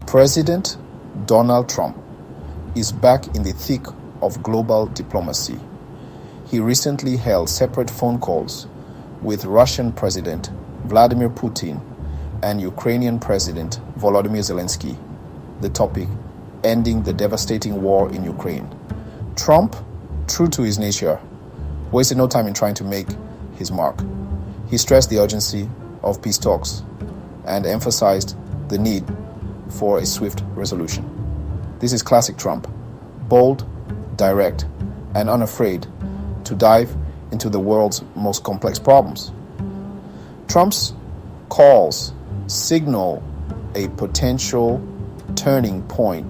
President Donald Trump is back in the thick of global diplomacy. He recently held separate phone calls with Russian President Vladimir Putin and Ukrainian President Volodymyr Zelensky. The topic: ending the devastating war in Ukraine. Trump, true to his nature, wasted no time in trying to make his mark. He stressed the urgency of peace talks and emphasized the need for a swift resolution. This is classic Trump, bold, direct, and unafraid to dive into the world's most complex problems. Trump's calls signal a potential turning point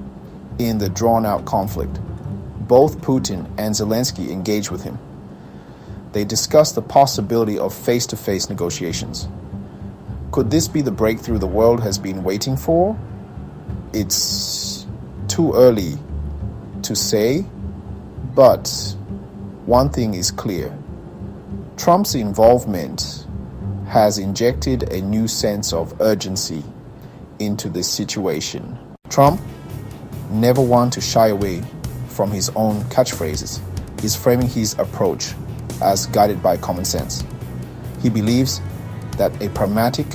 in the drawn-out conflict. Both Putin and Zelensky engaged with him. They discussed the possibility of face-to-face negotiations. Could this be the breakthrough the world has been waiting for? It's too early to say, but one thing is clear. Trump's involvement has injected a new sense of urgency into the situation. Trump, never one to shy away from his own catchphrases, is framing his approach as guided by common sense. He believes that a pragmatic,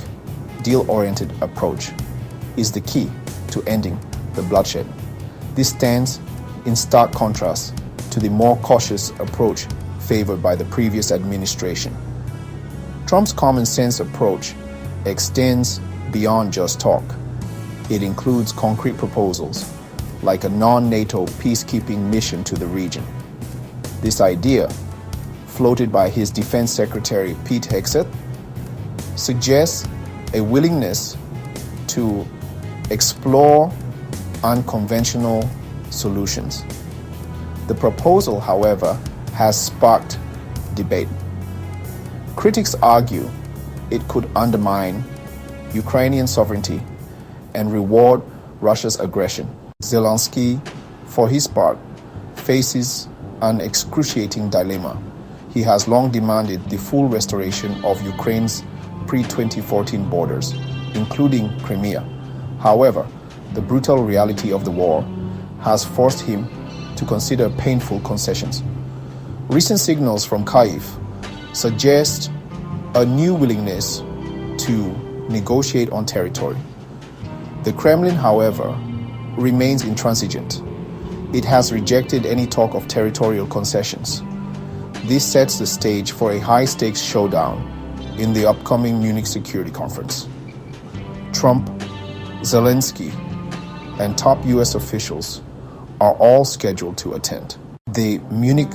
deal-oriented approach is the key to ending the bloodshed. This stands in stark contrast to the more cautious approach favored by the previous administration. Trump's common sense approach extends beyond just talk. It includes concrete proposals, like a non-NATO peacekeeping mission to the region. This idea, floated by his Defense Secretary Pete Hegseth, suggests a willingness to explore unconventional solutions. The proposal, however, has sparked debate. Critics argue it could undermine Ukrainian sovereignty and reward Russia's aggression. Zelensky, for his part, faces an excruciating dilemma. He has long demanded the full restoration of Ukraine's pre-2014 borders, including Crimea. However, the brutal reality of the war has forced him to consider painful concessions. Recent signals from Kyiv suggest a new willingness to negotiate on territory. The Kremlin, however, remains intransigent. It has rejected any talk of territorial concessions. This sets the stage for a high-stakes showdown in the upcoming Munich Security Conference. Trump, Zelensky, and top U.S. officials are all scheduled to attend. The Munich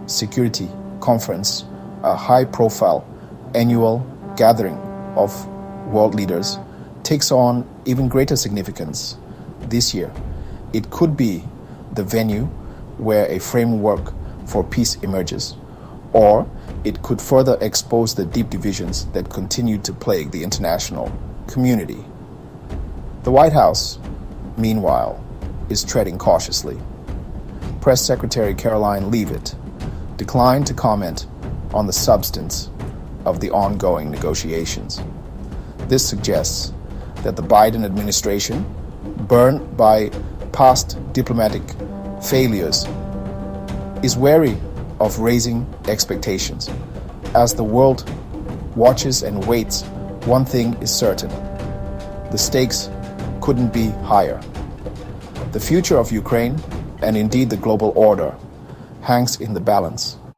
Security Conference, a high-profile annual gathering of world leaders, takes on even greater significance this year. It could be the venue where a framework for peace emerges, or it could further expose the deep divisions that continue to plague the international community. The White House, meanwhile, is treading cautiously. Press Secretary Caroline Leavitt declined to comment on the substance of the ongoing negotiations. This suggests that the Biden administration, burned by past diplomatic failures, is wary of raising expectations. As the world watches and waits, one thing is certain: the stakes couldn't be higher. The future of Ukraine, and indeed the global order, hangs in the balance.